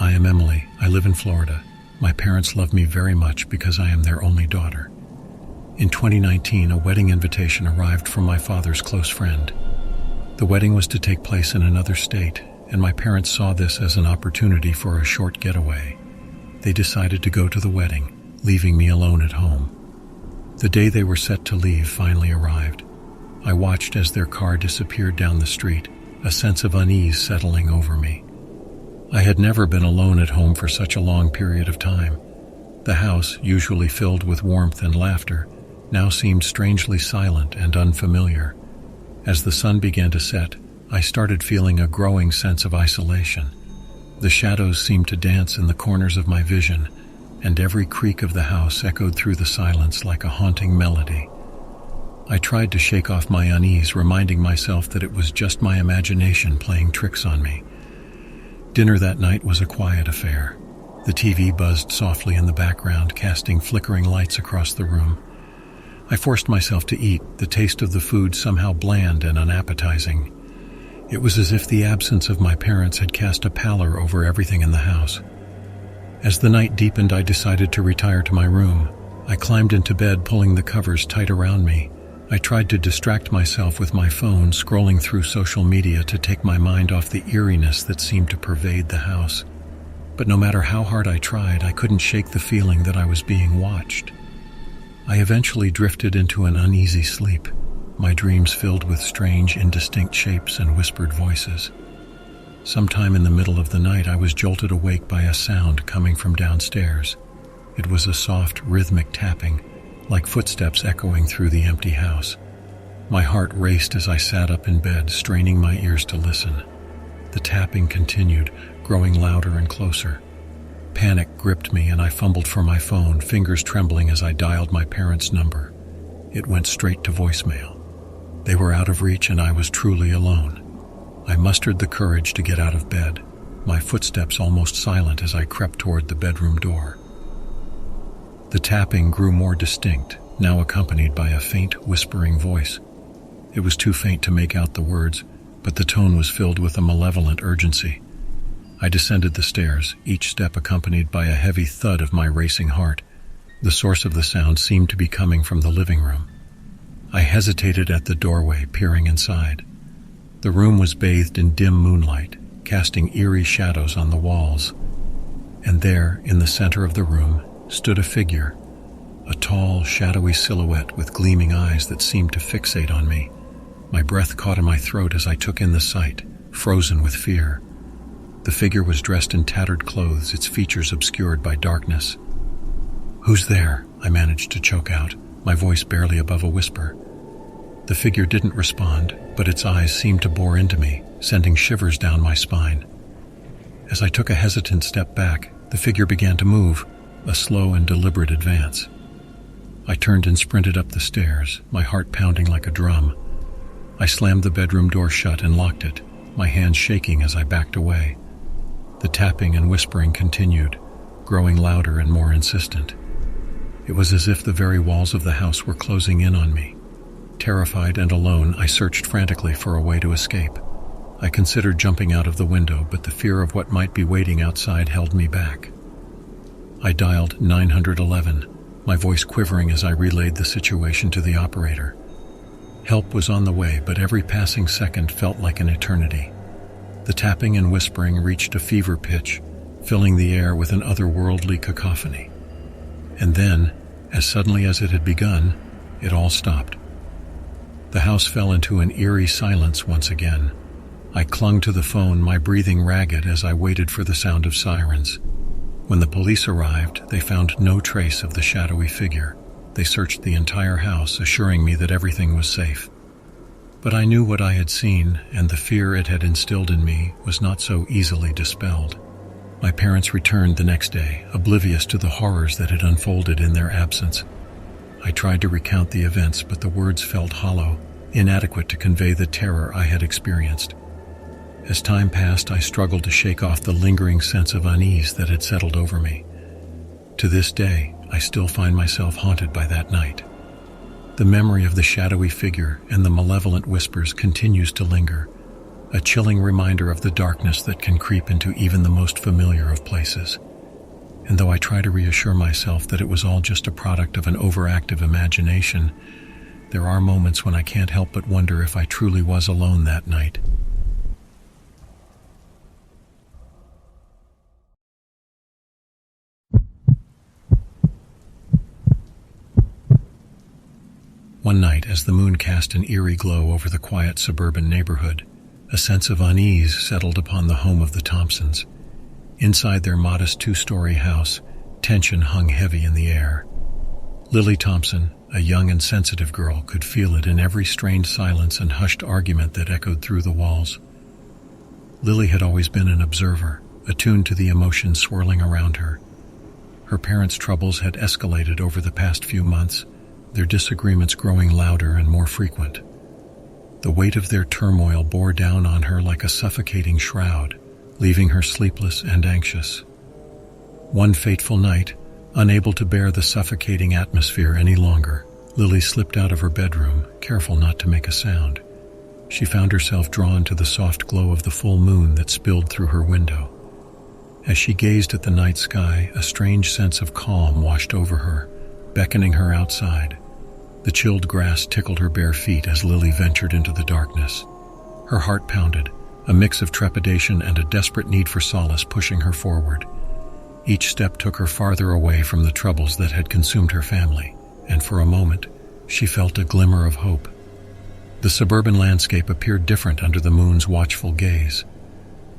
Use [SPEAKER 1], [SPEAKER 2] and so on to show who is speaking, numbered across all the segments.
[SPEAKER 1] I am Emily. I live in Florida. My parents love me very much because I am their only daughter. In 2019, a wedding invitation arrived from my father's close friend. The wedding was to take place in another state, and my parents saw this as an opportunity for a short getaway. They decided to go to the wedding, leaving me alone at home. The day they were set to leave finally arrived. I watched as their car disappeared down the street, a sense of unease settling over me. I had never been alone at home for such a long period of time. The house, usually filled with warmth and laughter, now seemed strangely silent and unfamiliar. As the sun began to set, I started feeling a growing sense of isolation. The shadows seemed to dance in the corners of my vision, and every creak of the house echoed through the silence like a haunting melody. I tried to shake off my unease, reminding myself that it was just my imagination playing tricks on me. Dinner that night was a quiet affair. The TV buzzed softly in the background, casting flickering lights across the room. I forced myself to eat, the taste of the food somehow bland and unappetizing. It was as if the absence of my parents had cast a pallor over everything in the house. As the night deepened, I decided to retire to my room. I climbed into bed, pulling the covers tight around me. I tried to distract myself with my phone, scrolling through social media to take my mind off the eeriness that seemed to pervade the house. But no matter how hard I tried, I couldn't shake the feeling that I was being watched. I eventually drifted into an uneasy sleep, my dreams filled with strange, indistinct shapes and whispered voices. Sometime in the middle of the night, I was jolted awake by a sound coming from downstairs. It was a soft, rhythmic tapping, like footsteps echoing through the empty house. My heart raced as I sat up in bed, straining my ears to listen. The tapping continued, growing louder and closer. Panic gripped me and I fumbled for my phone, fingers trembling as I dialed my parents' number. It went straight to voicemail. They were out of reach and I was truly alone. I mustered the courage to get out of bed, my footsteps almost silent as I crept toward the bedroom door. The tapping grew more distinct, now accompanied by a faint, whispering voice. It was too faint to make out the words, but the tone was filled with a malevolent urgency. I descended the stairs, each step accompanied by a heavy thud of my racing heart. The source of the sound seemed to be coming from the living room. I hesitated at the doorway, peering inside. The room was bathed in dim moonlight, casting eerie shadows on the walls. And there, in the center of the room, stood a figure, a tall, shadowy silhouette with gleaming eyes that seemed to fixate on me. My breath caught in my throat as I took in the sight, frozen with fear. The figure was dressed in tattered clothes, its features obscured by darkness. "Who's there?" I managed to choke out, my voice barely above a whisper. The figure didn't respond, but its eyes seemed to bore into me, sending shivers down my spine. As I took a hesitant step back, the figure began to move, a slow and deliberate advance. I turned and sprinted up the stairs, my heart pounding like a drum. I slammed the bedroom door shut and locked it, my hands shaking as I backed away. The tapping and whispering continued, growing louder and more insistent. It was as if the very walls of the house were closing in on me. Terrified and alone, I searched frantically for a way to escape. I considered jumping out of the window, but the fear of what might be waiting outside held me back. I dialed 911, my voice quivering as I relayed the situation to the operator. Help was on the way, but every passing second felt like an eternity. The tapping and whispering reached a fever pitch, filling the air with an otherworldly cacophony. And then, as suddenly as it had begun, it all stopped. The house fell into an eerie silence once again. I clung to the phone, my breathing ragged as I waited for the sound of sirens. When the police arrived, they found no trace of the shadowy figure. They searched the entire house, assuring me that everything was safe. But I knew what I had seen, and the fear it had instilled in me was not so easily dispelled. My parents returned the next day, oblivious to the horrors that had unfolded in their absence. I tried to recount the events, but the words felt hollow, inadequate to convey the terror I had experienced. As time passed, I struggled to shake off the lingering sense of unease that had settled over me. To this day, I still find myself haunted by that night. The memory of the shadowy figure and the malevolent whispers continues to linger, a chilling reminder of the darkness that can creep into even the most familiar of places. And though I try to reassure myself that it was all just a product of an overactive imagination, there are moments when I can't help but wonder if I truly was alone that night. One night, as the moon cast an eerie glow over the quiet suburban neighborhood, a sense of unease settled upon the home of the Thompsons. Inside their modest two-story house, tension hung heavy in the air. Lily Thompson, a young and sensitive girl, could feel it in every strained silence and hushed argument that echoed through the walls. Lily had always been an observer, attuned to the emotions swirling around her. Her parents' troubles had escalated over the past few months, their disagreements growing louder and more frequent. The weight of their turmoil bore down on her like a suffocating shroud, leaving her sleepless and anxious. One fateful night, unable to bear the suffocating atmosphere any longer, Lily slipped out of her bedroom, careful not to make a sound. She found herself drawn to the soft glow of the full moon that spilled through her window. As she gazed at the night sky, a strange sense of calm washed over her, beckoning her outside. The chilled grass tickled her bare feet as Lily ventured into the darkness. Her heart pounded, a mix of trepidation and a desperate need for solace pushing her forward. Each step took her farther away from the troubles that had consumed her family, and for a moment, she felt a glimmer of hope. The suburban landscape appeared different under the moon's watchful gaze.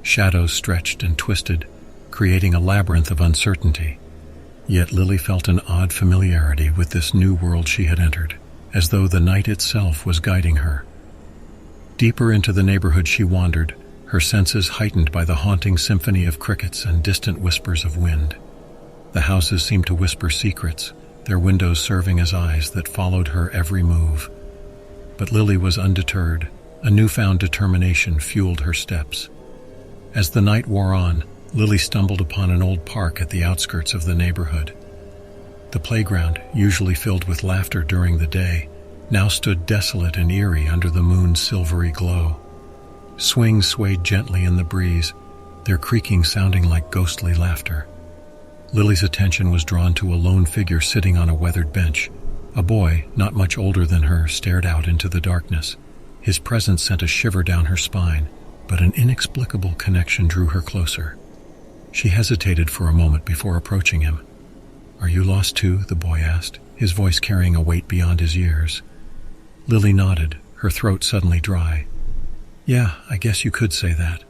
[SPEAKER 1] Shadows stretched and twisted, creating a labyrinth of uncertainty. Yet Lily felt an odd familiarity with this new world she had entered, as though the night itself was guiding her. Deeper into the neighborhood she wandered, her senses heightened by the haunting symphony of crickets and distant whispers of wind. The houses seemed to whisper secrets, their windows serving as eyes that followed her every move. But Lily was undeterred. A newfound determination fueled her steps. As the night wore on, Lily stumbled upon an old park at the outskirts of the neighborhood. The playground, usually filled with laughter during the day, now stood desolate and eerie under the moon's silvery glow. Swings swayed gently in the breeze, their creaking sounding like ghostly laughter. Lily's attention was drawn to a lone figure sitting on a weathered bench. A boy, not much older than her, stared out into the darkness. His presence sent a shiver down her spine, but an inexplicable connection drew her closer. She hesitated for a moment before approaching him. "Are you lost too?" the boy asked, his voice carrying a weight beyond his years. Lily nodded, her throat suddenly dry. "Yeah, I guess you could say that."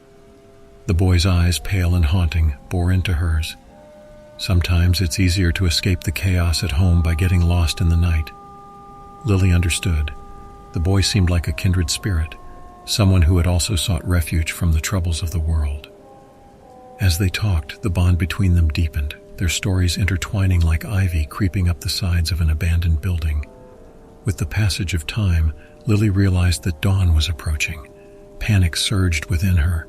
[SPEAKER 1] The boy's eyes, pale and haunting, bore into hers. "Sometimes it's easier to escape the chaos at home by getting lost in the night." Lily understood. The boy seemed like a kindred spirit, someone who had also sought refuge from the troubles of the world. As they talked, the bond between them deepened, their stories intertwining like ivy creeping up the sides of an abandoned building. With the passage of time, Lily realized that dawn was approaching. Panic surged within her.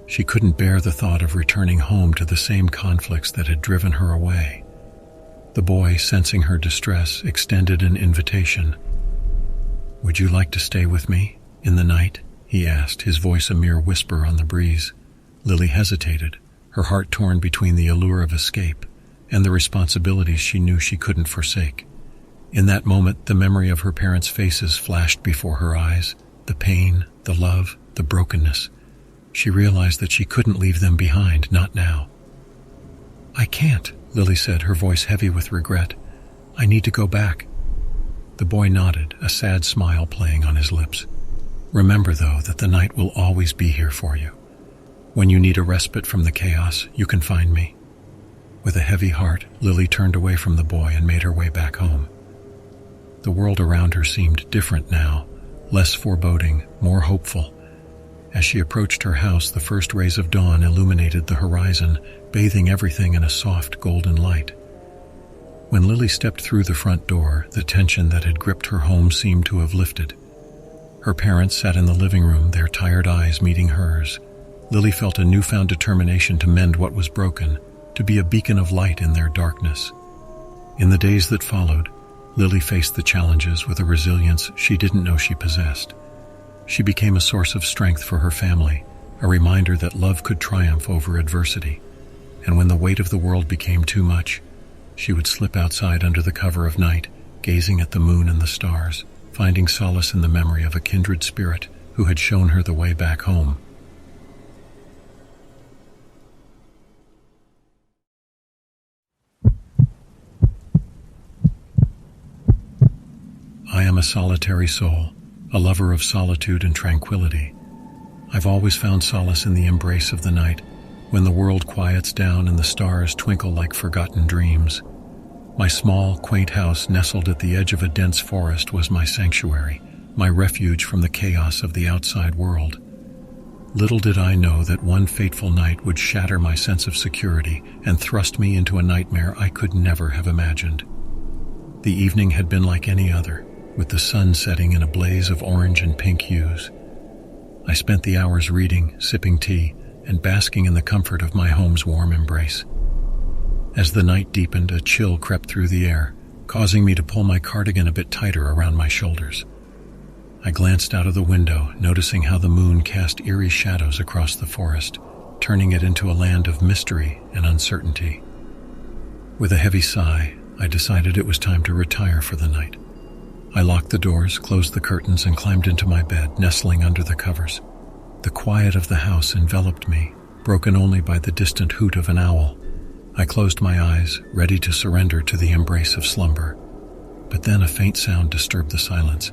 [SPEAKER 1] She couldn't bear the thought of returning home to the same conflicts that had driven her away. The boy, sensing her distress, extended an invitation. "Would you like to stay with me in the night?" he asked, his voice a mere whisper on the breeze. Lily hesitated, her heart torn between the allure of escape and the responsibilities she knew she couldn't forsake. In that moment, the memory of her parents' faces flashed before her eyes, the pain, the love, the brokenness. She realized that she couldn't leave them behind, not now. "I can't," Lily said, her voice heavy with regret. "I need to go back." The boy nodded, a sad smile playing on his lips. "Remember, though, that the night will always be here for you. When you need a respite from the chaos, you can find me." With a heavy heart, Lily turned away from the boy and made her way back home. The world around her seemed different now, less foreboding, more hopeful. As she approached her house, the first rays of dawn illuminated the horizon, bathing everything in a soft golden light. When Lily stepped through the front door, the tension that had gripped her home seemed to have lifted. Her parents sat in the living room, their tired eyes meeting hers. Lily felt a newfound determination to mend what was broken, to be a beacon of light in their darkness. In the days that followed, Lily faced the challenges with a resilience she didn't know she possessed. She became a source of strength for her family, a reminder that love could triumph over adversity. And when the weight of the world became too much, she would slip outside under the cover of night, gazing at the moon and the stars, finding solace in the memory of a kindred spirit who had shown her the way back home. I am a solitary soul, a lover of solitude and tranquility. I've always found solace in the embrace of the night, when the world quiets down and the stars twinkle like forgotten dreams. My small, quaint house nestled at the edge of a dense forest was my sanctuary, my refuge from the chaos of the outside world. Little did I know that one fateful night would shatter my sense of security and thrust me into a nightmare I could never have imagined. The evening had been like any other, with the sun setting in a blaze of orange and pink hues. I spent the hours reading, sipping tea, and basking in the comfort of my home's warm embrace. As the night deepened, a chill crept through the air, causing me to pull my cardigan a bit tighter around my shoulders. I glanced out of the window, noticing how the moon cast eerie shadows across the forest, turning it into a land of mystery and uncertainty. With a heavy sigh, I decided it was time to retire for the night. I locked the doors, closed the curtains, and climbed into my bed, nestling under the covers. The quiet of the house enveloped me, broken only by the distant hoot of an owl. I closed my eyes, ready to surrender to the embrace of slumber. But then a faint sound disturbed the silence.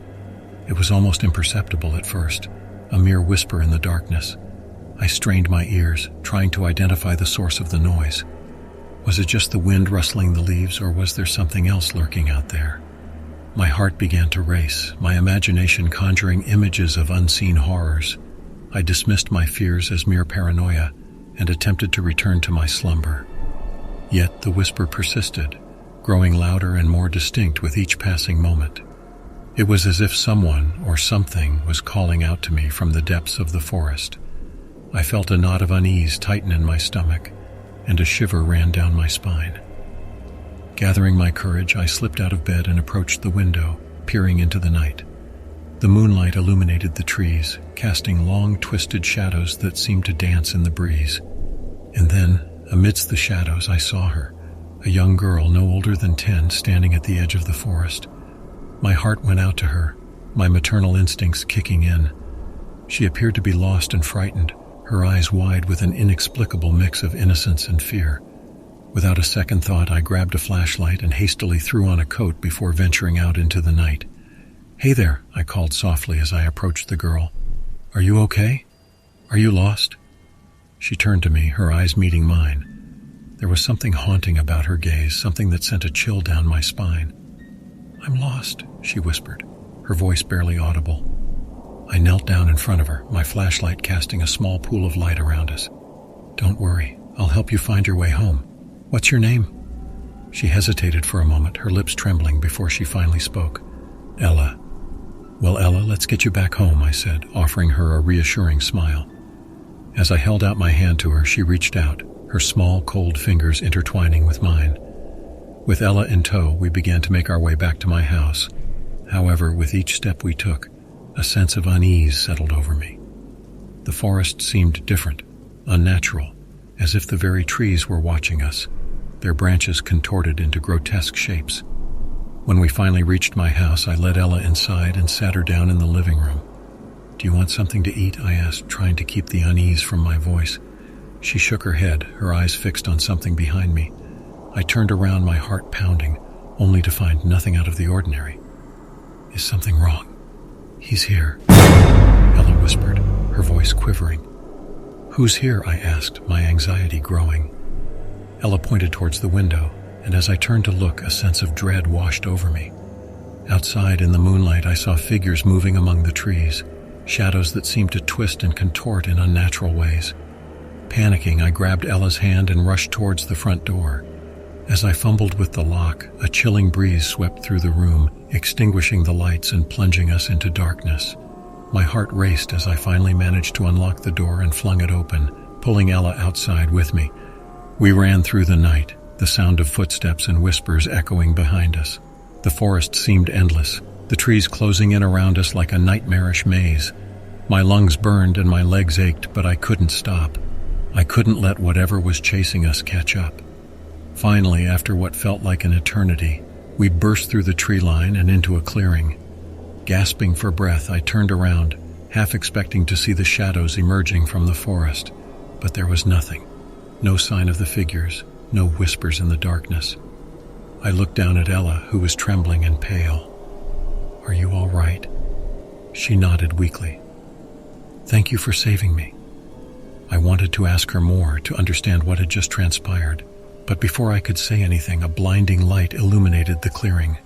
[SPEAKER 1] It was almost imperceptible at first, a mere whisper in the darkness. I strained my ears, trying to identify the source of the noise. Was it just the wind rustling the leaves, or was there something else lurking out there? My heart began to race, my imagination conjuring images of unseen horrors. I dismissed my fears as mere paranoia and attempted to return to my slumber. Yet the whisper persisted, growing louder and more distinct with each passing moment. It was as if someone or something was calling out to me from the depths of the forest. I felt a knot of unease tighten in my stomach, and a shiver ran down my spine. Gathering my courage, I slipped out of bed and approached the window, peering into the night. The moonlight illuminated the trees, casting long, twisted shadows that seemed to dance in the breeze. And then, amidst the shadows, I saw her, a young girl no older than 10, standing at the edge of the forest. My heart went out to her, my maternal instincts kicking in. She appeared to be lost and frightened, her eyes wide with an inexplicable mix of innocence and fear. Without a second thought, I grabbed a flashlight and hastily threw on a coat before venturing out into the night. "Hey there," I called softly as I approached the girl. "Are you okay? Are you lost?" She turned to me, her eyes meeting mine. There was something haunting about her gaze, something that sent a chill down my spine. "I'm lost," she whispered, her voice barely audible. I knelt down in front of her, my flashlight casting a small pool of light around us. "Don't worry, I'll help you find your way home. What's your name?" She hesitated for a moment, her lips trembling before she finally spoke. "Ella." "Well, Ella, let's get you back home," I said, offering her a reassuring smile. As I held out my hand to her, she reached out, her small, cold fingers intertwining with mine. With Ella in tow, we began to make our way back to my house. However, with each step we took, a sense of unease settled over me. The forest seemed different, unnatural, as if the very trees were watching us, their branches contorted into grotesque shapes. When we finally reached my house, I led Ella inside and sat her down in the living room. "Do you want something to eat?" I asked, trying to keep the unease from my voice. She shook her head, her eyes fixed on something behind me. I turned around, my heart pounding, only to find nothing out of the ordinary. "Is something wrong?" "He's here," Ella whispered, her voice quivering. "Who's here?" I asked, my anxiety growing. Ella pointed towards the window, and as I turned to look, a sense of dread washed over me. Outside in the moonlight, I saw figures moving among the trees, shadows that seemed to twist and contort in unnatural ways. Panicking, I grabbed Ella's hand and rushed towards the front door. As I fumbled with the lock, a chilling breeze swept through the room, extinguishing the lights and plunging us into darkness. My heart raced as I finally managed to unlock the door and flung it open, pulling Ella outside with me. We ran through the night, the sound of footsteps and whispers echoing behind us. The forest seemed endless, the trees closing in around us like a nightmarish maze. My lungs burned and my legs ached, but I couldn't stop. I couldn't let whatever was chasing us catch up. Finally, after what felt like an eternity, we burst through the tree line and into a clearing. Gasping for breath, I turned around, half expecting to see the shadows emerging from the forest, but there was nothing. No sign of the figures, no whispers in the darkness. I looked down at Ella, who was trembling and pale. "Are you all right?" She nodded weakly. "Thank you for saving me." I wanted to ask her more, to understand what had just transpired, but before I could say anything, a blinding light illuminated the clearing.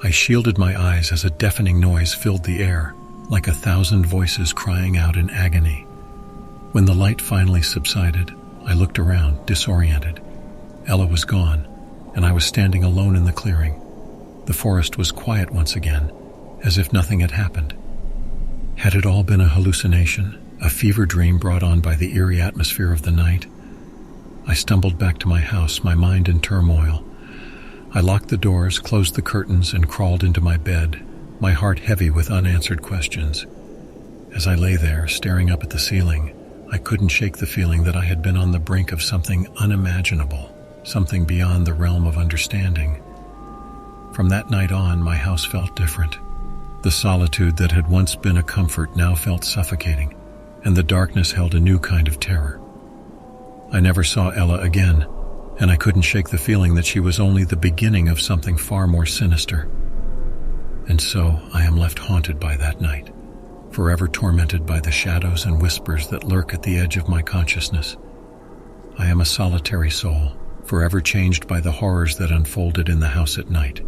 [SPEAKER 1] I shielded my eyes as a deafening noise filled the air, like 1,000 voices crying out in agony. When the light finally subsided, I looked around, disoriented. Ella was gone, and I was standing alone in the clearing. The forest was quiet once again, as if nothing had happened. Had it all been a hallucination, a fever dream brought on by the eerie atmosphere of the night? I stumbled back to my house, my mind in turmoil. I locked the doors, closed the curtains, and crawled into my bed, my heart heavy with unanswered questions. As I lay there, staring up at the ceiling, I couldn't shake the feeling that I had been on the brink of something unimaginable, something beyond the realm of understanding. From that night on, my house felt different. The solitude that had once been a comfort now felt suffocating, and the darkness held a new kind of terror. I never saw Ella again, and I couldn't shake the feeling that she was only the beginning of something far more sinister. And so I am left haunted by that night, forever tormented by the shadows and whispers that lurk at the edge of my consciousness. I am a solitary soul, forever changed by the horrors that unfolded in the house at night.